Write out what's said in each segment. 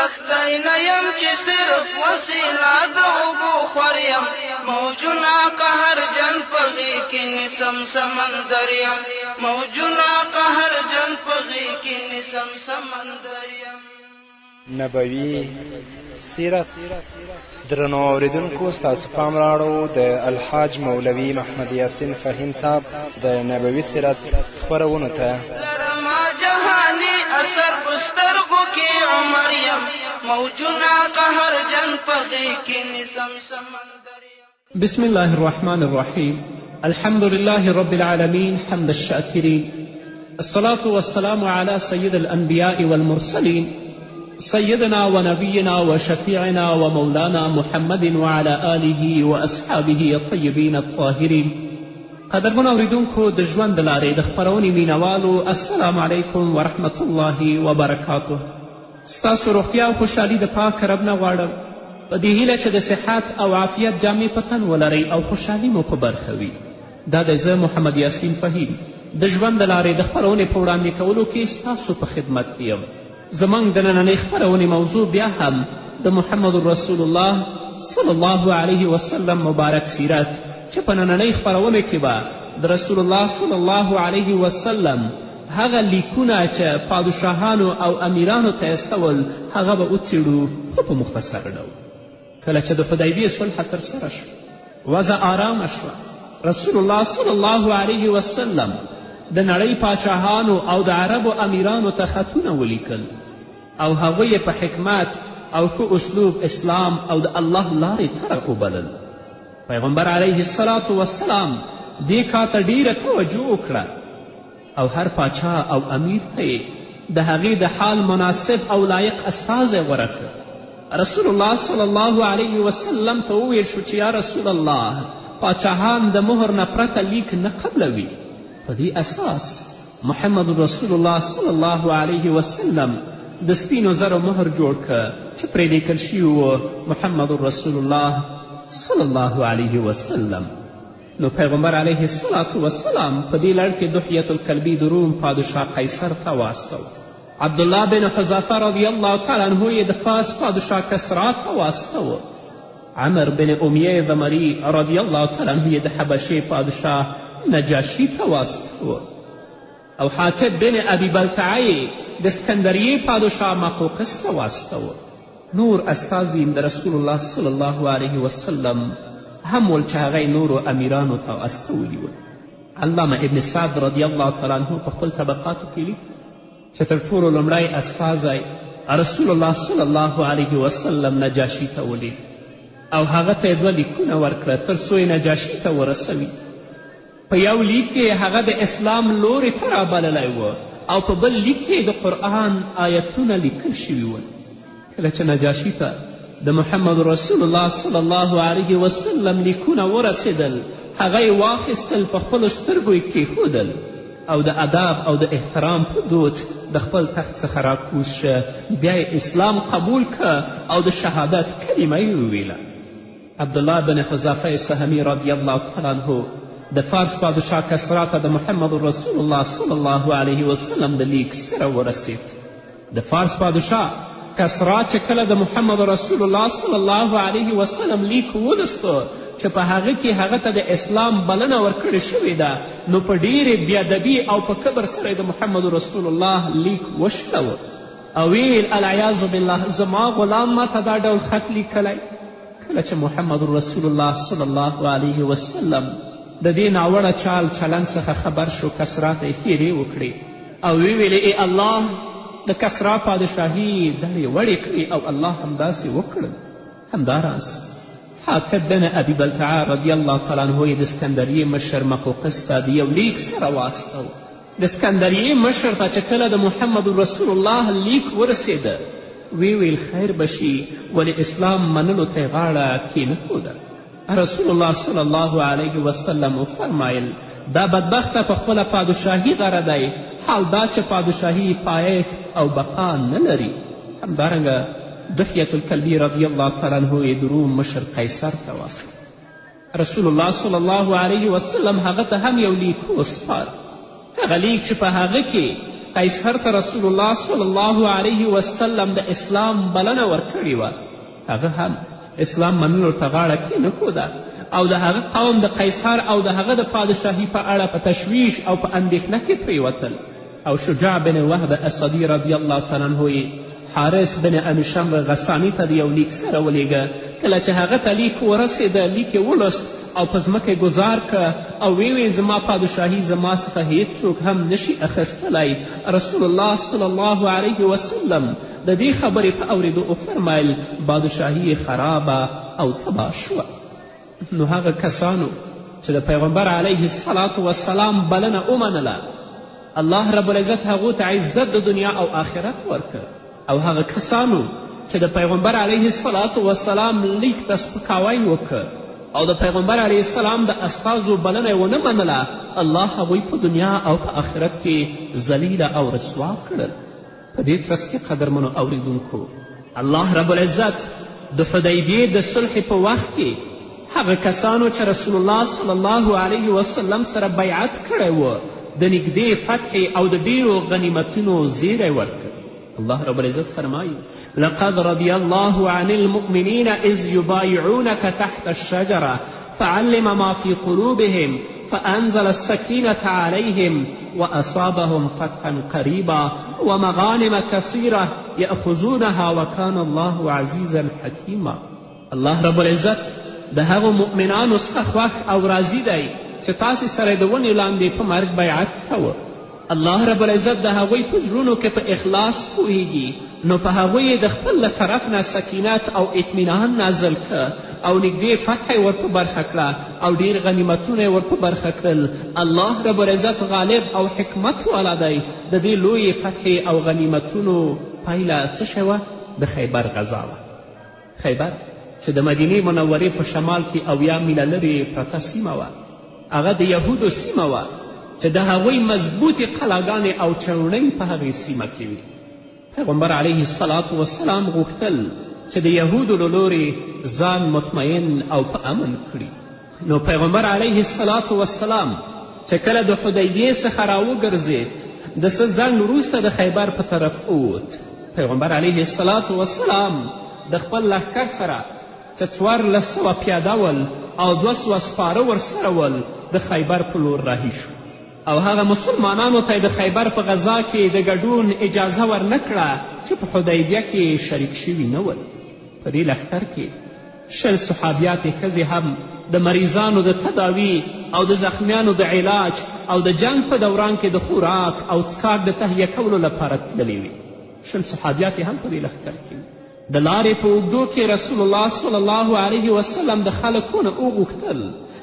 لختی نیم چې صرف وسیله د اوبو خور یم موجونه قهر جن پغی کې نسم سمندر یم موجونه قهر جن پغی کې نسم سمندر یم نبوي سیرت. درنو اوریدونکو ستاسو پام راړو د الحاج مولوي محمد یاسین فهیم صاحب د نبوي سیرت خپرونو ته. لرما جهاني اثر بسترګو کې عمر یم موجونه قهر جن پغی کې نسم سمندر یم. بسم الله الرحمن الرحيم. الحمد لله رب العالمين حمد الشاكرين. الصلاة والسلام على سيد الأنبياء والمرسلين سيدنا ونبينا وشفيعنا ومولانا محمد وعلى آله وأصحابه الطيبين الطاهرين. قدرمن اوریدونکو د ژوند د لارې د خپرونې مینوالو السلام علیکم ورحمة الله وبرکاته. ستاسو روغتیا او خوشحالي د پاک رب نه غواړم په دې هیله چې د صحت او عافیت جامې په تن ولرئ او خوشحالي مو په برخه وي. دا د زه محمد یاسین فهیم د ژوند د لارې د خپرونې په وړاندې کولو کې ستاسو په خدمت کې یم. زموږ د نننۍ خپرونې موضوع بیا هم د محمد رسول الله صلی الله علیه وسلم مبارک سیرت چې په نننۍ خپرونې کې به د رسول الله صلی الله علیه وسلم هغه لیکونه چې پادشاهانو او امیرانو ته استول هغه به وڅېړو خو په مختصر ډول. کله چې د حدیبیې صلح ترسره شو وضع آرامه شوه. رسول الله صلی الله علیه وسلم د نړۍ پاچاهانو او د عربو امیرانو ته خطونه ولیکل او هغوی په حکمت او ښه اسلوب اسلام او د الله لارې ته وبلل. پیغمبر علیه الصلاة والسلام دې کار ته ډیره توجه وکړه او هر پاچا او امیر ته یې د هغې د حال مناسب او لایق استازی غوره کړ. رسول الله صلی الله علیه وسلم ته وویل شو چې یا رسول الله پاچاهان د مهر نه پرته لیک نه قبلوي. په دې اساس محمد رسول الله صلی الله علیه وسلم د سپینو زرو مهر جوړ که چې پرې لیکل شوي و محمد رسول الله صلی الله علیه وسلم. نو پیغمبر علیه الصلاة والسلام په دې لړ کې دحیة الکلبي د روم پادشاه قیصر ته واستو. عبدالله بن حذافه رضی الله تعالی عنه یې د فارس پادشاه کسرا ته واستو. عمر بن امیه ذمری رضی الله تعالی عنه یې د حبشې پادشاه نجاشي ته واستو او حاتب بن ابي بلتعه د اسکندریې پادشاه مقوقس ته واستو. نور استازي د رسول الله صلی الله علیه وسلم هم ول چې هغه نورو امیرانو ته استولي ول. علامه ابن سعد رضی الله تعالی عنه په خپل طبقاتو کې لیکي چې تر ټولو لومړی استازی رسول الله صلی الله علیه وسلم نجاشي ته ولید او هغه ته یې 2 لیکونه ورکړه تر څو یې نجاشي ته ورسوي. په یو لیک کې هغه د اسلام لورې ته رابللی و او په بل لیک کې د قرآن آیتونه لیکل شوي ول. کله چې نجاشي ته د محمد رسول الله صلی الله علیه وسلم لیکونه ورسېدل هغه یې واخیستل په خپلو سترګو یې کیښودل او د ادب او د احترام په دود د خپل تخت څخه راکوز شه. بیا یې اسلام قبول که او د شهادت کلمه یې وویله. عبدالله بن حذافه سهمي رضی الله تعالی عنه د فارس پادشاه کسرا ته د محمد رسول الله صلی الله علیه وسلم د لیک سره ورسید. د فارس پادشاه کسرا چې کله د محمد رسول الله صلی الله علیه وسلم لیک ولستو چې په هغه کې هغه ته د اسلام بلنه ورکړې شوې ده نو په ډیرې بیادبي او په کبر سره د محمد رسول الله لیک وشلوه او ویل العیاذ بالله زما غلام ما ته دا ډول خط لیکلی. کله چې محمد رسول الله صلی الله علیه وسلم د دې ناوړه چال چلند څخه خبر شو کسرا ته یې ښیرې وکړې او ویې ای الله د کسرا پادشاهي دړې وړې کړي او الله همداسې وکړل. همداراز حاتب بن ابي بلتعه رضی الله تعالی عنه یې د اسکندریې مشر مقوقس ته د یو لیک سره واستو. د اسکندریې مشر ته چې کله د محمد رسول الله لیک ورسېده ویل خیر بشي ولې اسلام منلو ته یې غاړه کېنښوده. رسول الله صلی الله علیه وسلم وفرمایل دا بدبخته په خپله پادشاهي غره دی حال دا چې پادشاهي پایښت او بقا نه لري. همدارنګه دحیة الکلبي رضی الله تعالی عنه یې د روم مشر قیصر ته واستو. رسول الله صلی الله علیه وسلم هغه ته هم یو لیک وسپاره. هغه لیک چې په هغه کې قیصر ته رسول الله صلی الله علیه وسلم د اسلام بلنه ورکړې وه، هغه هم اسلام منلو ته غاړه کېنښوده او د هغه قوم د قیصر او د هغه د پادشاهي په اړه په تشویش او په اندېښنه کې پرېوتل. او شجاع بن وهب اسدي رضی الله تعالی عنه یې حارث بن ابي شمر غساني ته د یو لیک سره ولیږه. کله چې هغه ته لیک ورسېده، لیک یې ولوست او په ځمکه یې ګزار که او ویې زما پادشاهي زما څخه هیڅوک هم نشي اخیستلی. رسول الله صلی الله علیه وسلم د دې خبرې په اورېدو وفرمیل بادشاهي خرابه او تباه شوه. نو هغه کسانو چې د پیغمبر علیه الصلاة والسلام بلنه ومنله، الله رب العزت هغو ته عزت د دنیا او آخرت ورکړ. او هغه کسانو چې د پیغمبر علیه الصلاة والسلام لیک ته سپکاوی وکړ او د پیغمبر علیه السلام د استازو بلنه یې ونه منله، الله هغوی په دنیا او په آخرت کې ذلیله او رسوا کړل. په دې ترڅ کې قدرمنو اوریدونکو، الله رب العزت د حدیبیې د صلح په وخت کې هغه کسانو چې رسول الله صلی الله علیه وسلم سره بیعت کړی و د نږدې فتح او د ډیرو غنیمتونو زیری ورکړ. الله رب العزت فرمایي: لقد رضي الله عن المؤمنين إذ يبايعونك تحت الشجرة فعلم ما في قلوبهم فأنزل السكينة عليهم وأصابهم فتحا قريبا ومغانم كثيرة يأخذونها وكان الله عزيزا حكيما. الله رب العزت د هغو مؤمنانو څخه خوښ او راضي دی چې تاسې سره د ونې لاندې په مرګ بیعت کوه. الله رب العزت د هغوی په زړونو کې په اخلاص پوهیږي، نو په هغوی د خپل له طرف نه سکینت او اطمینان نازل که او نږدې فتح یې ورپه برخه کړه او ډیر غنیمتونه یې ورپه برخه کړل. الله رب العزت غالب او حکمت والا دی. د دې لویې فتحې او غنیمتونو پایله څه شی وه؟ د خیبر غزا وه. خیبر چې د مدینې منورې په شمال کې 80 میله لرې پرته سیمه وه، هغه د یهودو سیمه وه چې د هغوی مضبوطې قلاګانې او چوڼۍ په هغې سیمه کې وي. پیغمبر علیه الصلاة والسلام غوښتل چې د یهودو له لورې ځان مطمئن او په امن کړي. نو پیغمبر علیه الصلاة والسلام چې کله د حدیبیې څخه راوګرځېد، د څه ځنډ وروسته د خیبر په طرف ووت. پیغمبر علیه الصلاة والسلام د خپل لښکر سره چې 1400 پیاده ول او 200 سپاره ورسره ول د خیبر په لور رهي شو. او هغه مسلمانانو ته د خیبر په غذا کې د ګډون اجازه ورنه کړه چې په حدیبیه کې شریک شوي نه ول. په دې لښکر کې 20 صحابیاتې ښځې هم د مریضانو د تداوي او د زخمیانو د علاج او د جنگ په دوران کې د خوراک او څښاک د تهیه کولو لپاره تللې وې. 20 صحابیاتې هم په دې لښکر کې وې. د لارې په اوږدو کې رسول الله صلی الله علیه وسلم د خلکو نه وغوښتل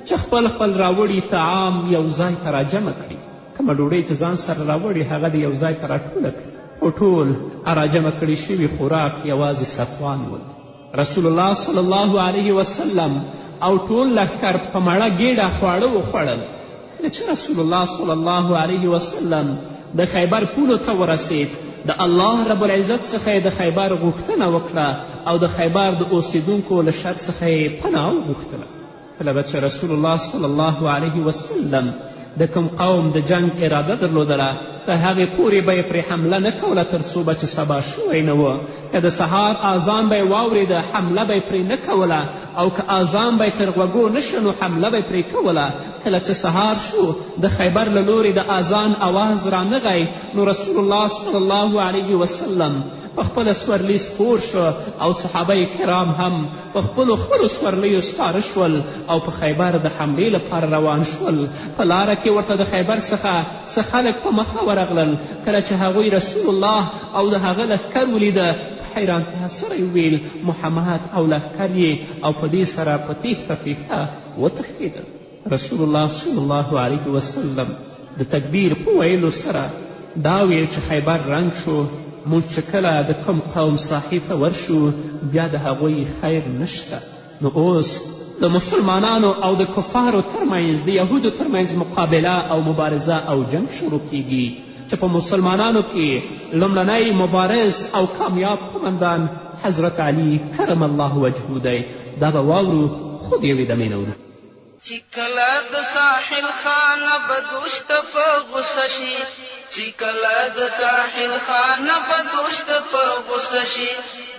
چې خپل راوړي طعام یو ځای ته راجمع کړي. کومه ډوډۍ چې ځان سره راوړي هغه د یو ځای ته راټوله کړي، خو ټول راجمع کړي شوي خوراک یوازې صفوان ول. رسول الله صلی الله علیه وسلم او ټول لښکر په مړه ګېډه خواړه وخوړل. کله چې رسول الله صلی الله علیه وسلم د خیبر پولو ته ورسید، د الله رب العزت څخه یې د خیبر غوښتنه وکړه او د خیبر د اوسیدونکو له شر څخه یې پناه وغوښتله. کله به چې رسول الله صلی الله علیه وسلم د کوم قوم د جنگ اراده درلودله، تر هغې پورې به یې پرې حمله نه کوله تر څو به چې سبا شوی نه و. که د سهار اذان به یې واورېده، حمله به یې پرې نه کوله، او که اذان به یې تر غوږو نه شو نو حمله به یې پرې کوله. کله چې سهار شو د خیبر له لورې د اذان اواز رانغی، نو رسول الله صلی الله علیه وسلم په خپله سورلي سپور شو او صحابه کرام هم په خپلو سورلیو سپاره شول او په خیبر د حملې لپاره روان شول. په لاره کې ورته د خیبر څخه څه خلک په مخه ورغلل. کله چې هغوی رسول الله او د هغه لښکر ولیده، په حیرانتیا سره یې ویل محمد او لښکر یې، او په دې سره په تیښته وتښتېدل. رسول الله صلی الله علیه وسلم د تکبیر په ویلو سره دا ویل چې خیبر رنګ شو. موږ چې کله د کوم قوم ساحې ته ورشو بیا د هغوی خیر نشته. نو اوس د مسلمانانو او د کفارو ترمنځ د یهودو ترمنځ مقابله او مبارزه او جنگ شروع کیږي چې په مسلمانانو کې لومړنی مبارز او کامیاب قمندان حضرت علی کرم الله وجهه دی. دا به واورو خو د یوې دمې نه وروسته چې کله د ساحل خانه به دوست په غصه شي، چې کله د ساحل خانه په دوشت په غصه شي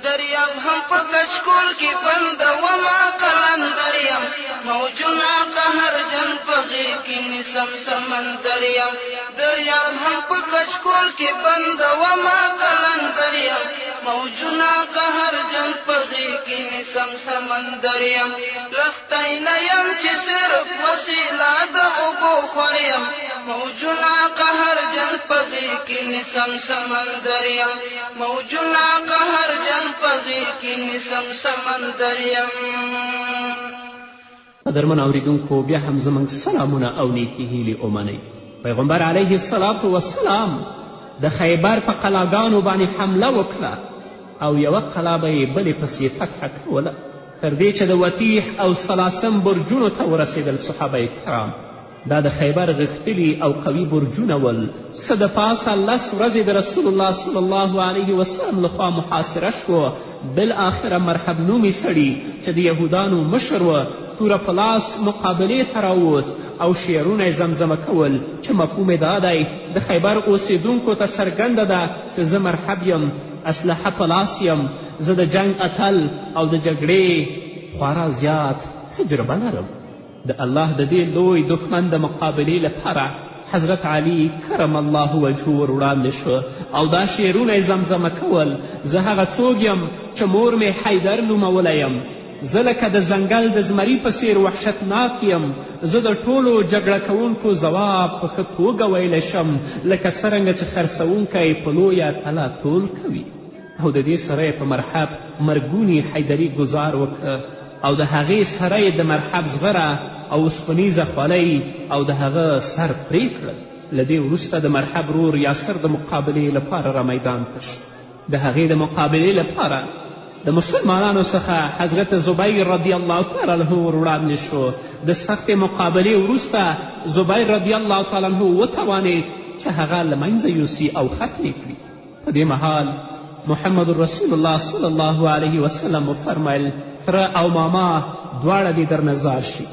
دریاب هم په کچکول کې بندومه قلندر یم موجونه قهرجن په غېږ کې نیسم سمندر یم دریاب هم په کچکول کې بندومه قلندر یم موجونه قهرجن په غېږ کې نیسم سمندر یم لښتی نه یم چې صرف وسیله د اوبو خور یم موجونه قهرجن په غېږ کې نیسم سمندر یم موجونه قهرجن په غېږ کې نیسم سمندر یم. قدرمن اورېدونکو بیا هم زموږ سلامونه او نیکې هیلې ومنئ. پیغمبر علیه الصلاة والسلام د خیبر په قلاګانو باندې حمله وکړه او یوه قلا به یې بلې پسې فتحه کوله تر دې چې د وتیح او سلاسم برجونو ته ورسېدل. صحابه کرام دا د خیبر غښتلي او قوي برجونه ول. څه د پاسه 10 ورځې د رسول الله صلی الله علیه وسلم لخوا محاصره شوه. بالاخره مرحب نومي سړي چې د یهودانو مشر و توره په لاس مقابلې ته راووت او شعرونه زمزمه کول چې مفهوم یې دا دی د خیبر اوسیدونکو ته څرګنده ده چې زه مرحب یم، اسلحه په لاس یم، زه د جنگ اتل او د جګړې خورا زیات تجربه لرم. د الله د دې لوی دښمن د مقابلې لپاره حضرت علي کرم الله وجهه ور وړاندې شو او دا شعرونه یې زمزمه کول. زه هغه څوک یم چې مور مې حیدر نومولی یم، زه لکه د ځنګل د زمري په څیر وحشتناک یم، زه د ټولو جګړه کوونکو ځواب په ښه توګه ویلی شم لکه څرنګه چې خرڅوونکی په لویه تله تول کوي. او د دې سره یې په مرحب مرګوني حیدري ګزار وکړه او د هغې سره یې د مرحب زغره او اوسپنیزه خولۍ او د هغه سر پرې کړل. له دې وروسته د مرحب رور یاسر د مقابلې لپاره را میدان ته شو. د هغې د مقابلې لپاره د مسلمانانو څخه حضرت زبیر رضی الله تعالی عنه ور وړاندې شو. د سختې مقابلې وروسته زبیر رضی الله تعالی عنه وتوانید چې هغه له منځه یوسي او ختم کړي. په دې مهال محمد رسول الله صلی الله علیه وسلم وفرمیل تره او ماما دواړه دې در نظار شي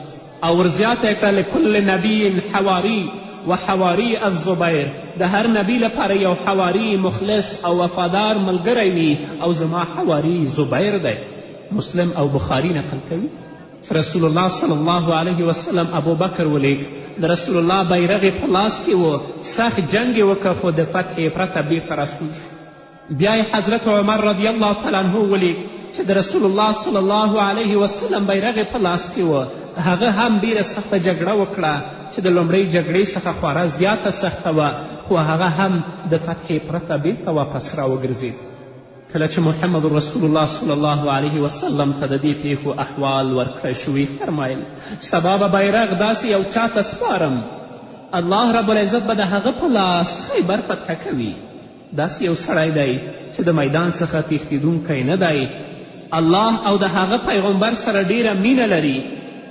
او ورزیاته کړه لکل نبی حواری و حواری الزبیر، د هر نبی لپاره یو حواری مخلص او وفادار ملګری وي او زما حواری زبیر دی. مسلم او بخاري نقل کوي رسول الله صلی الله علیه وسلم ابو بکر ولیک د رسول الله بیرغ په لاس کې و، سخت جنګ یې وکړ خو د فتح پرته بیرته راستون شو. بیا یې حضرت عمر رضی الله تعالی عنه ولیک چې د رسول الله صلی الله علیه وسلم بیرغ په لاس کې و. هغه هم ډیره سخته جګړه وکړه چې د لومړۍ جګړې څخه خورا زیاته سخته وه، خو هغه هم د فتحې پرته بیرته واپس راوګرځېد. کله چې محمد رسول الله صلی الله علیه وسلم ته د دې پیښو احوال ورکړی شوي فرمایل سبا به بیرغ داسې یو چا ته سپارم الله رب العزت به د هغه په لاس خیبر فتحه کوي. داسې یو سړی دی چې د میدان څخه تښتېدونکی نه دی، الله او د هغه پیغمبر سره ډیره مینه لري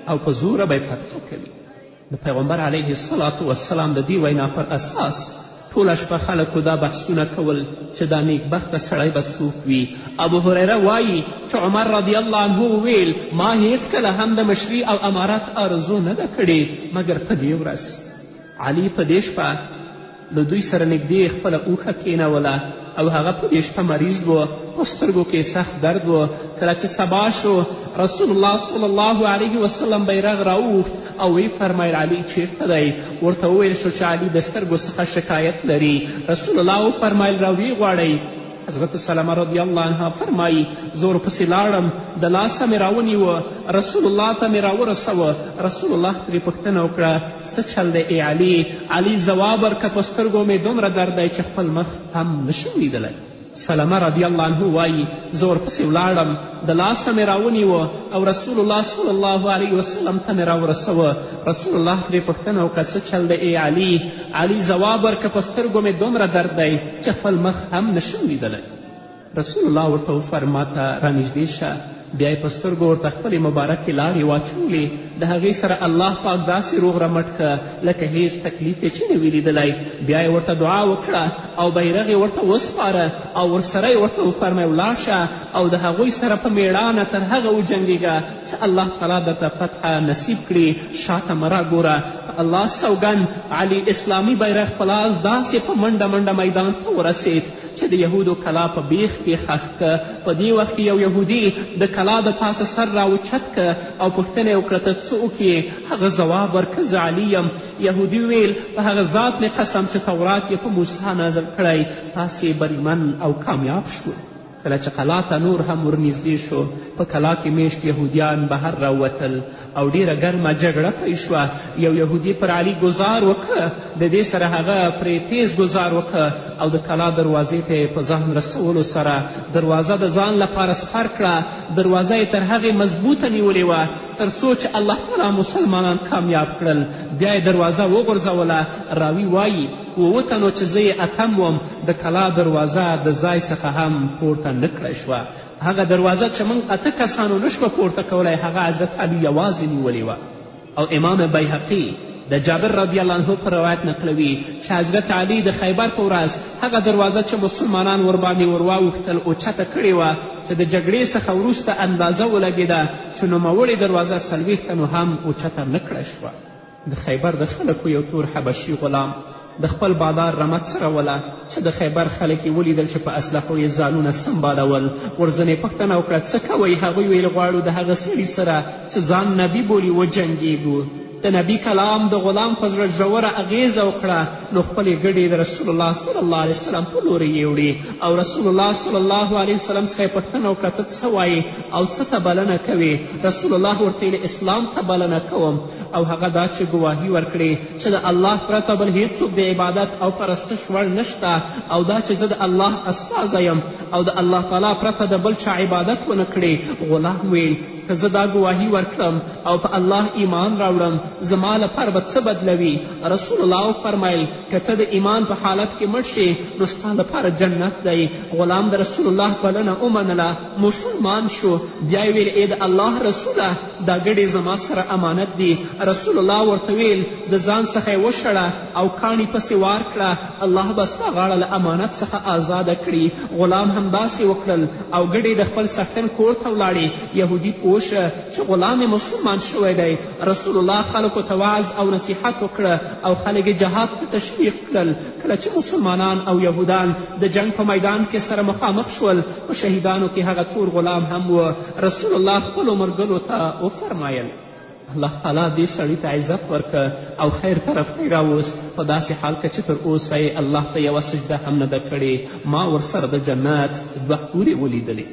او په زوره به فتحه کوي. د پیغمبر علیه الصلاة والسلام د دې وینا پر اساس ټوله شپه خلکو دا بحثونه کول چې دا نیکبخته سړی به څوک وي. ابو هریره وایي چې عمر رضی الله عنه وویل ما هیڅکله هم د مشري او امارت آرزو نه ده کړې مګر په دې ورځ. علي په دې شپه له دوی سره نږدې خپله اوښه کېنوله او هغه په دې شپه مریض و، په سترګو کې سخت درد و. کله چې سبا شو رسول الله صلی الله علیه وسلم بیرغ راووښت او وی فرمایل علي چیرته دی؟ ورته وویل شو چې علي د سترګو څخه شکایت لري. رسول الله وفرمایل راویې غواړئ. حضرت سلمه رضی الله عنها فرمایي زه ورپسې لاړم، د لاسه مې راونیوه، رسول الله ته مې راورسوه. رسول الله ترې پوښتنه وکړه څه چل دی ای علي؟ علي ځواب ورکړه په سترګو مې دومره درد دی چې خپل مخ هم نشم لیدلی. سلمه رضی الله عنه وایي زه ورپسې ولاړم، د لاسه مې راونیوه او رسول الله صلی الله علیه وسلم ته مې راورسوه. رسول الله ترې پوښتنه وکړه څه چل دی ای علي؟ علي ځواب ورکړه په سترګو مې دومره درد دی چې خپل مخ هم نشم لیدلی. رسول الله ورته وفرمایل ما ته رانږدې شه بیا یې په سترګو ورته خپلې مبارکې لاړې واچولې. د هغې سره الله پاک داسې روغ رمټ که لکه هیڅ تکلیف یې چې نه وي لیدلی. بیا یې ورته دعا وکړه او بیرغ یې ورته وسپاره او ورسره یې ورته وفرمی ولاړ شه او د هغوی سره په میړانه تر هغه وجنګېږه چې الله تعالی درته فتحه نصیب کړي. شاته مه راګوره. په الله سوګند علي اسلامي بیرغ په لاس داسې په منډه منډه میدان ته ورسید چې د یهودو کلا په بیخ کې ښخ که. په دې وخت کې یو یهودي د کلا د پاسه سر راوچت که او پوښتنه یې وکړه ته څوک یې؟ هغه ځواب ورکړه زه علي یم. یهودي ویل په هغه ذات مې قسم چې تورات یې په موسی نازل کړی تاسې بریمن او کامیاب شو. کله چې قلا ته نور هم ورنږدې شو په کلا کې میشت یهودیان بهر راووتل او ډیره ګرمه جګړه پیل شوه. یو یهودي پر علي ګزار وکړه، د دې سره هغه پرې تیز ګزار وکړه او د کلا دروازې ته یې په ځان رسولو سره دروازه د ځان لپاره سپر کړه. دروازه یې تر هغې مضبوطه نیولې وه تر څو چې الله تعالی مسلمانان کامیاب کړل. بیا یې دروازه وغورځوله. راوي وایي 7 تنو چې زه یې اتم وم د کلا دروازه د ځای څخه هم پورته نه کړی شوه. هغه دروازه چې موږ 8 کسانو نشوه پورته کولی هغه حضرت علي یوازې نیولې وه. او امام بیهقي د جابر رضی الله عنه په روایت نقلوي چې حضرت علي د خیبر په ورځ هغه دروازه چې مسلمانان ورباندې ورواوښتل اوچته کړې وه چې د جګړې څخه وروسته اندازه ولګېده چې نوموړې دروازه 40 تنو هم اوچته نه کړه شوه. د خیبر د خلکو یو تور حبشي غلام د خپل بادار رمت سره وله چې د خیبر خلک یې ولیدل چې په اسلحو یې ځانونه سنبالول. ورځنې پوښتنه وکړه څه کوئ؟ هغوی ویل غواړو د هغه سړي سره چې ځان نبي بولي وجنګېږو. د نبي کلام د غلام په زړه ژوره اغیزه وکړه نو خپلې ګډې د رسول الله صلی الله علیه وسلم په لورې یې وړې او رسول الله صلی الله علیه وسلم څخه یې پوښتنه وکړه ته څه وایې او څه ته بلنه کوې؟ رسول الله ورته ویل اسلام ته بلنه کوم او هغه دا چې ګواهي ورکړې چې د الله پرته بل هیڅوک د عبادت او پرستش وړ نشته او دا چې زه د الله استازی یم او د الله تعالی پرته د بل چا عبادت ونه کړې. غلام ویل که زه دا ګواهي ورکړم او په الله ایمان راوړم زما لپاره به څه بدلوي؟ رسول الله وفرمیل که ته د ایمان په حالت کې مړ شې نو ستا لپاره جنت دی. غلام د رسول الله بلنه ومنله، مسلمان شو. بیا یې ویل ای د الله رسوله دا ګډې زما سره امانت دي. رسول الله ورته ویل د ځان څخه یې وشړه او کاڼي پسې وار کړه، الله به ستا غاړه له امانت څخه آزاده کړي. غلام همداسې وکړل او ګډې د خپل څښتن کور ته ولاړې. یهودي پوه شه چې غلام مسلمان شوی دی. رسول الله خلکو ته وعظ او نصیحت وکړه او خلک یې جهاد ته تشویق کړل. کله چې مسلمانان او یهودان د جنگ په میدان کې سره مخامخ شول په شهیدانو کې هغه تور غلام هم و. رسول الله خپلو ملګرو ته وفرمایل الله تعالی دې سړي ته عزت ورکه او خیر طرف ته یې راوست په داسې حال کې چې تر اوسه یې الله ته یوه سجده هم نه ده کړې. ما ورسره د جنت 2 حورې ولیدلې.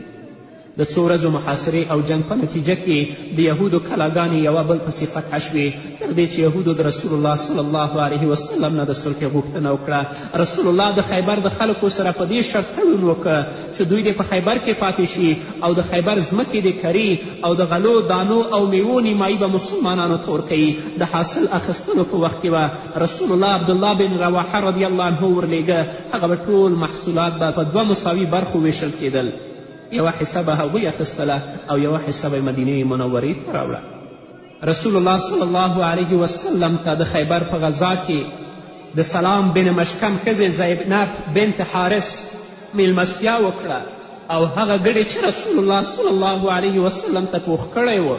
د څو ورځو محاصرې او جنگ په نتیجه کې د یهودو کلاګانې یوه بل پسې فتحه شوې تر دې چې یهودو د رسول الله صلی الله علیه وسلم نه د صلح غوښتنه وکړه. رسول الله د خیبر د خلکو سره په دې شرط تړون وکړه چې دوی دې په خیبر کې پاتې شي او د خیبر ځمکې د کري او د غلو دانو او میوو نیمایي به مسلمانانو ته ورکوي. د حاصل اخیستلو په وخت کې به رسول الله عبدالله بن رواحه رضی الله عنه ورلیږه. هغه به ټول محصولات به په 2 مساوي برخو ویشل کېدل. یوه حصه به هغوی اخیستله او یوه حصه به مدینې منورې ته راوړه. رسول الله صلی الله علیه وسلم ته د خیبر په غذا کې د سلام بن مشکم ښځې زینب بنت حارث میلمستیا وکړه او هغه ګډې چې رسول الله صلی الله علیه وسلم ته پوښ کړی و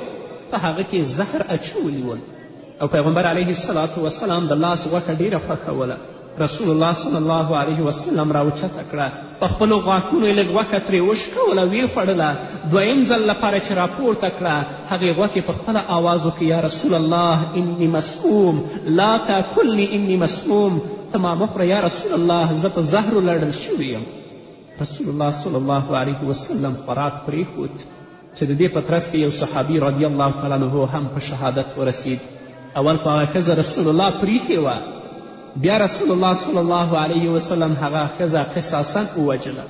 په هغه کې زهر اچولي ول او پیغمبر علیه الصلاة وسلام د لاس غوښه ډیره خوښوله. رسول الله صلی الله علیه وسلم راوچته کړه، په خپلو غاښونو یې لږ غوښه ترې وشکوله، ویې خوړله. دویم ځل لپاره چې راپورته کړه هغې غوښې په خپله آواز وکړي یا رسول الله انی مسموم لا تاکلني انی مسموم، ته ما مه خوره یا رسول الله زه په زهرو لړل شوی یم. رسول الله صلی الله علیه وسلم خوراک پرېښود چې د دې په ترڅ کې یو صحابي رضی الله تعالی عنه هم په شهادت ورسید. اول خو هغه ښځه رسول الله پریښې وه، بیا رسول الله صلی الله علیه وسلم هغه ښځه قصاصا ووژله.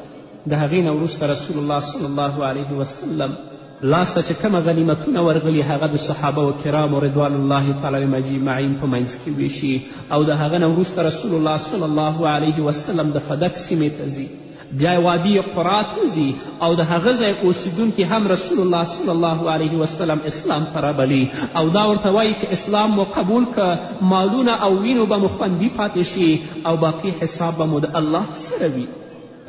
د هغې نه وروسته رسول الله صلی الله علیه وسلم لاس ته چې کومه غنیمتونه ورغلي هغه د صحابه و کرامو رضوان الله تعالی علیهم اجمعین په منځ کې ویشي او د هغه نه وروسته رسول الله صلی الله علیه وسلم د فدک سیمې ته ځي بیا وادي قرا ته ځي او د هغه ځای اوسیدونکي هم رسول الله صلی الله علیه وسلم اسلام ته رابلي او دا ورته وایي که اسلام مو قبول که مالونه او وینو به مو خوندي پاتې شي او باقي حساب به مو د الله سره وي.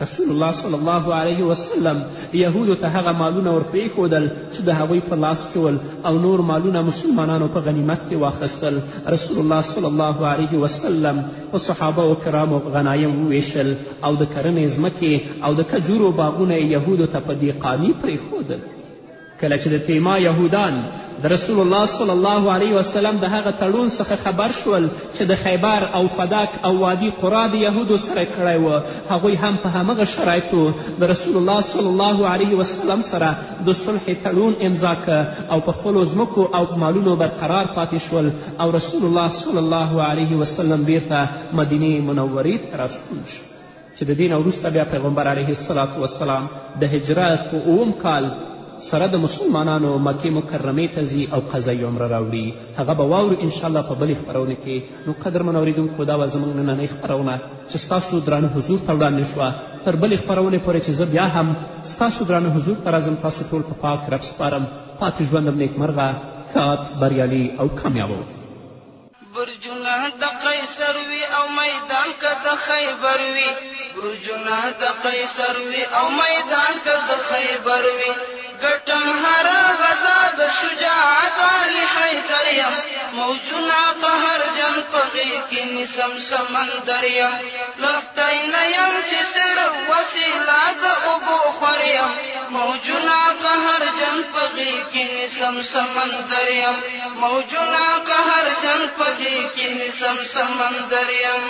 رسول الله صلی الله علیه وسلم یهودو ته هغه مالونه ورپرېښودل چې د هغوی په لاس کې ول او نور مالونه مسلمانانو په غنیمت کې واخیستل. رسول الله صلی الله علیه وسلم په صحابه و کرامو غنایم وویشل او د کرنې ځمکې او د کجورو باغونه یې یهودو ته په دې قاني پرېښودل. کله چې د تیما یهودان د رسول الله صلی الله علیه وسلم د هغه تړون څخه خبر شول چې د خیبر او فدک او وادي قرا د یهودو سره کړی و، هغوی هم په همغه شرایطو د رسول الله صلی الله علیه وسلم سره د صلح تړون امضا که او په خپلو ځمکو او مالونو برقرار پاتې شول او رسول الله صلی الله علیه وسلم بیرته مدینې منورې ته راستون شو چې د دې نه وروسته بیا پیغمبر علیه الصلاة وسلام د هجرت په اوم کال سره د مسلمانانو مکې مکرمې ته ځي او قضایي عمره راوړي. هغه به واورو انشاءالله په بلې خپرونې کې. نو قدرمن اورېدونکو دا وه زموږ نننۍ خپرونه چې ستاسو درانه حضور ته وړاندې شوه. تر بلې خپرونې پورې چې زه بیا هم ستاسو درانه حضور ته راځم تاسو ټول په پاک رب سپارم. پاتې ژوندم نیکمرغه، ښاد، بریالي او کامیابه. برجونه د قیصر وي او میدان که د خیبر وي، برجونه د قیصر وي او میدان که د خیبر وي، ګټم هر غزا د شجاعت علي حیدر یم، موجونه قهر جن په غېږ کې نیسم سمندر یم، لښتی نه یم چې صرف وسیله د اوبو خور یم، موجونه قهر جن په غېږ کې نیسم سمندر یم، موجونه قهر جن په غېږ کې نیسم سمندر یم.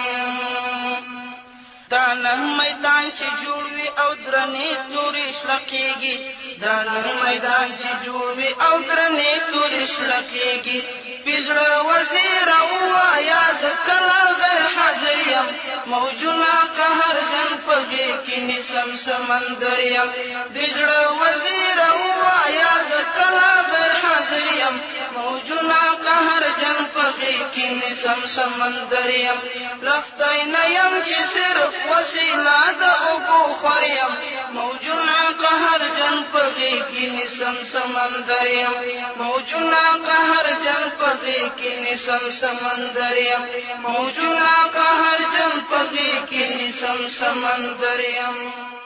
دا نن میدان چې جوړ وي او درنې تورې شلقېږي، دا نن میدان چې جوړ وي او درنې تورې شلقېږي، پزړه وزیره ووایه زه کله غیر حاضر یم، موجونه قهر جن په غېږ کې نیسم سمندر یم، پزړه وزیره ووایه زه کله غیر حاضر یم، موجونه قهر جن په غېږ کې نیسم سمندر یم، لښتی نه یم چې صرف وسیله د اوبو خور یم، موجونه قهر جن په غېږ کې نیسم سمندر یم، موجونه قهر جن په غېږ کې نیسم سمندر یم، موجونه قهر جن په غېږ کې نیسم سمندر یم.